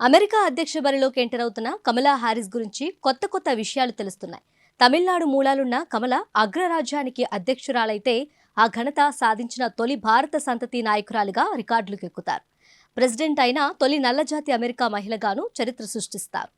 America అధ్యక్ష బరిలోకి enter అవుతున్న కమలా హారిస్ గురించి కొత్త విషయాలు తెలుస్తున్నాయి. తమిళనాడు మూలాలున్న కమల అగ్రరాజ్యానికి అధ్యక్షురాలైతే ఆ ఘనత సాధించిన తొలి భారత సంతతి నాయకురాలిగా రికార్డులకు ఎక్కుతారు. ప్రెసిడెంట్ అయిన తొలి నల్లజాతి అమెరికా మహిళగాను చరిత్ర సృష్టిస్తారు.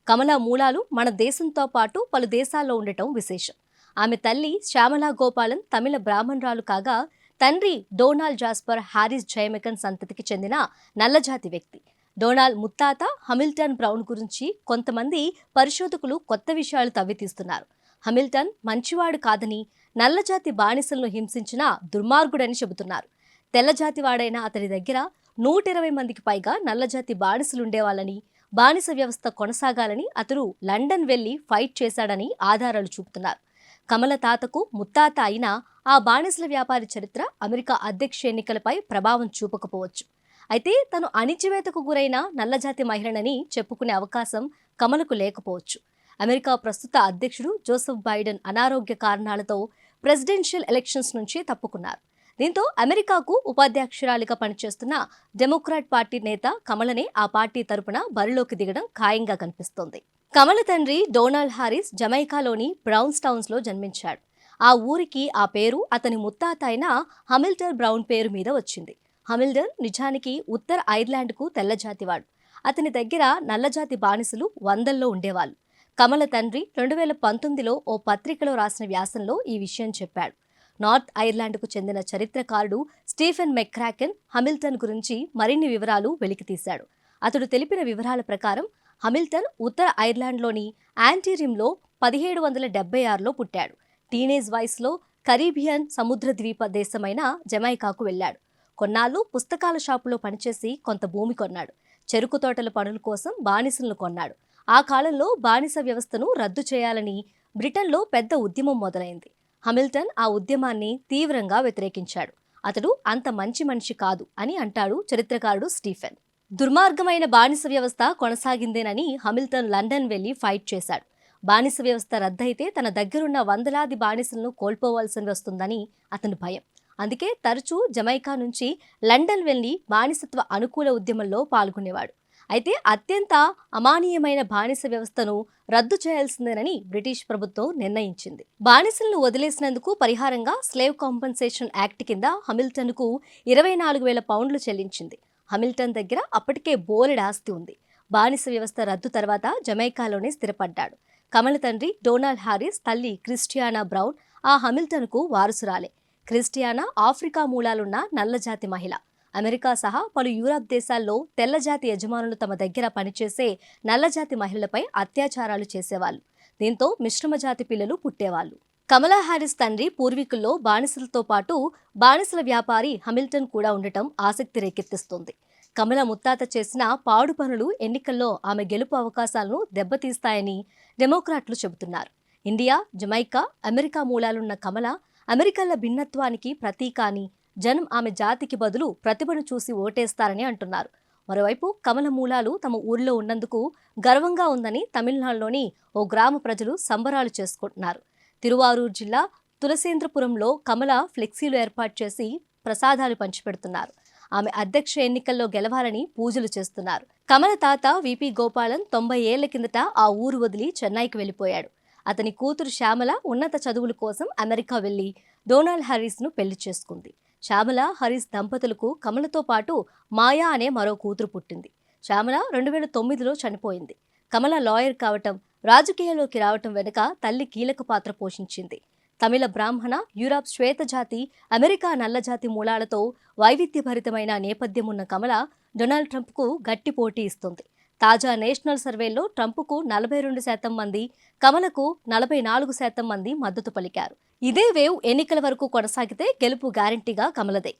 కమల మూలాలు మన దేశంతో పాటు పలు దేశాల్లో ఉండటం విశేషం. ఆమె తల్లి శ్యామలా గోపాలన్ తమిళ బ్రాహ్మణురాలు కాగా, తండ్రి డొనాల్డ్ జాస్పర్ హారిస్ జైమెకన్ సంతతికి చెందిన నల్లజాతి వ్యక్తి. డొనాల్డ్ ముత్తాత హమిల్టన్ బ్రౌన్ గురించి కొంతమంది పరిశోధకులు కొత్త విషయాలు తవ్వితీస్తున్నారు. హమిల్టన్ మంచివాడు కాదని, నల్లజాతి బానిసలను హింసించిన దుర్మార్గుడని చెబుతున్నారు. తెల్లజాతివాడైన అతని దగ్గర 120 మందికి పైగా నల్లజాతి బానిసలుండేవాళ్ళని, బానిస వ్యవస్థ కొనసాగాలని అతడు లండన్ వెళ్లి ఫైట్ చేశాడని ఆధారాలు చూపుతున్నారు. కమల తాతకు ముత్తాత అయిన ఆ బానిసల వ్యాపారి చరిత్ర అమెరికా అధ్యక్ష ఎన్నికలపై ప్రభావం చూపకపోవచ్చు. అయితే తను అణిచివేతకు గురైన నల్లజాతి మహిళనని చెప్పుకునే అవకాశం కమలకు లేకపోవచ్చు. అమెరికా ప్రస్తుత అధ్యక్షుడు జోసెఫ్ బైడెన్ అనారోగ్య కారణాలతో ప్రెసిడెన్షియల్ ఎలక్షన్స్ నుంచి తప్పుకున్నారు. దీంతో అమెరికాకు ఉపాధ్యక్షురాలిగా పనిచేస్తున్న డెమోక్రాట్ పార్టీ నేత కమలనే ఆ పార్టీ తరపున బరిలోకి దిగడం ఖాయంగా కనిపిస్తోంది. కమల తండ్రి డొనాల్డ్ హారిస్ జమైకాలోని బ్రౌన్స్ టౌన్స్ లో జన్మించాడు. ఆ ఊరికి ఆ పేరు అతని ముత్తాత అయిన హమిల్టన్ బ్రౌన్ పేరు మీద వచ్చింది. హమిల్టన్ నిజానికి ఉత్తర ఐర్లాండ్కు తెల్లజాతివాడు. అతని దగ్గర నల్లజాతి బానిసలు వందల్లో ఉండేవాళ్ళు. కమల తండ్రి 2019లో ఓ పత్రికలో రాసిన వ్యాసంలో ఈ విషయం చెప్పాడు. నార్త్ ఐర్లాండ్కు చెందిన చరిత్రకారుడు స్టీఫెన్ మెక్క్రాకెన్ హమిల్టన్ గురించి మరిన్ని వివరాలు వెలికితీశాడు. అతడు తెలిపిన వివరాల ప్రకారం హమిల్టన్ ఉత్తర ఐర్లాండ్లోని యాంటీరిమ్లో 1776లో పుట్టాడు. టీనేజ్ వయసులో కరీబియన్ సముద్ర ద్వీప దేశమైన జమైకాకు వెళ్లాడు. కొన్నాళ్ళు పుస్తకాల షాపులో పనిచేసి కొంత భూమి కొన్నాడు. చెరుకు తోటల పనుల కోసం బానిసలను కొన్నాడు. ఆ కాలంలో బానిస వ్యవస్థను రద్దు చేయాలని బ్రిటన్లో పెద్ద ఉద్యమం మొదలైంది. హమిల్టన్ ఆ ఉద్యమాన్ని తీవ్రంగా వ్యతిరేకించాడు. అతడు అంత మంచి మనిషి కాదు అని అంటాడు చరిత్రకారుడు స్టీఫెన్. దుర్మార్గమైన బానిస వ్యవస్థ కొనసాగిందేనని హమిల్టన్ లండన్ వెళ్లి ఫైట్ చేశాడు. బానిస వ్యవస్థ రద్దయితే తన దగ్గరున్న వందలాది బానిసలను కోల్పోవాల్సి వస్తుందని అతని భయం. అందుకే తరచూ జమైకా నుంచి లండన్ వెళ్లి బానిసత్వ అనుకూల ఉద్యమంలో పాల్గొనేవాడు. అయితే అత్యంత అమానీయమైన బానిస వ్యవస్థను రద్దు చేయాల్సిందేనని బ్రిటిష్ ప్రభుత్వం నిర్ణయించింది. బానిసలను వదిలేసినందుకు పరిహారంగా స్లేవ్ కాంపెన్సేషన్ యాక్ట్ కింద హమిల్టన్కు 24,000 పౌండ్లు చెల్లించింది. హమిల్టన్ దగ్గర అప్పటికే బోలెడు ఆస్తి ఉంది. బానిస వ్యవస్థ రద్దు తర్వాత జమైకాలోనే స్థిరపడ్డాడు. కమల తండ్రి డొనాల్డ్ హారిస్, తల్లి క్రిస్టియానా బ్రౌన్ ఆ హమిల్టన్కు వారసురాలే. క్రిస్టియానా ఆఫ్రికా మూలాలున్న నల్లజాతి మహిళ. అమెరికా సహా పలు యూరప్ దేశాల్లో తెల్లజాతి యజమానులు తమ దగ్గర పనిచేసే నల్లజాతి మహిళలపై అత్యాచారాలు చేసేవాళ్ళు. దీంతో మిశ్రమ జాతి పిల్లలు పుట్టేవాళ్ళు. కమలా హారిస్ తండ్రి పూర్వీకుల్లో బానిసలతో పాటు బానిసల వ్యాపారి హమిల్టన్ కూడా ఉండటం ఆసక్తి రేకెత్తిస్తోంది. కమల ముత్తాత చేసిన పాడు పనులు ఎన్నికల్లో ఆమె గెలుపు అవకాశాలను దెబ్బతీస్తాయని డెమోక్రాట్లు చెబుతున్నారు. ఇండియా, జమైకా, అమెరికా మూలాలున్న కమల అమెరికన్ల భిన్నత్వానికి ప్రతీక అని, జనం ఆమె జాతికి బదులు ప్రతిభను చూసి ఓటేస్తారని అంటున్నారు. మరోవైపు కమల మూలాలు తమ ఊరిలో ఉన్నందుకు గర్వంగా ఉందని తమిళనాడులోని ఓ గ్రామ ప్రజలు సంబరాలు చేసుకుంటున్నారు. తిరువారూర్ జిల్లా తులసేంద్రపురంలో కమల ఫ్లెక్సీలు ఏర్పాటు చేసి ప్రసాదాలు పంచిపెడుతున్నారు. ఆమె అధ్యక్ష ఎన్నికల్లో గెలవాలని పూజలు చేస్తున్నారు. కమల తాత విపి గోపాలన్ 90 ఏళ్ల కిందట ఆ ఊరు వదిలి చెన్నైకి వెళ్లిపోయాడు. అతని కూతురు శ్యామల ఉన్నత చదువుల కోసం అమెరికా వెళ్లి డొనాల్డ్ హారిస్ ను పెళ్లి చేసుకుంది. శ్యామల హారిస్ దంపతులకు కమలతో పాటు మాయా అనే మరో కూతురు పుట్టింది. శ్యామల 2009లో చనిపోయింది. కమల లాయర్ కావటం, రాజకీయాల్లోకి రావటం వెనుక తల్లి కీలక పాత్ర పోషించింది. తమిళ బ్రాహ్మణ, యూరప్ శ్వేతజాతి, అమెరికా నల్లజాతి మూలాలతో వైవిధ్యభరితమైన నేపథ్యమున్న కమల డొనాల్డ్ ట్రంప్కు గట్టి పోటీ ఇస్తుంది. తాజా నేషనల్ సర్వేలో ట్రంప్కు 42% మంది, కమలకు 44% మంది మద్దతు పలికారు. ఇదే వేవ్ ఎన్నికల వరకు కొనసాగితే గెలుపు గ్యారంటీగా కమలదే.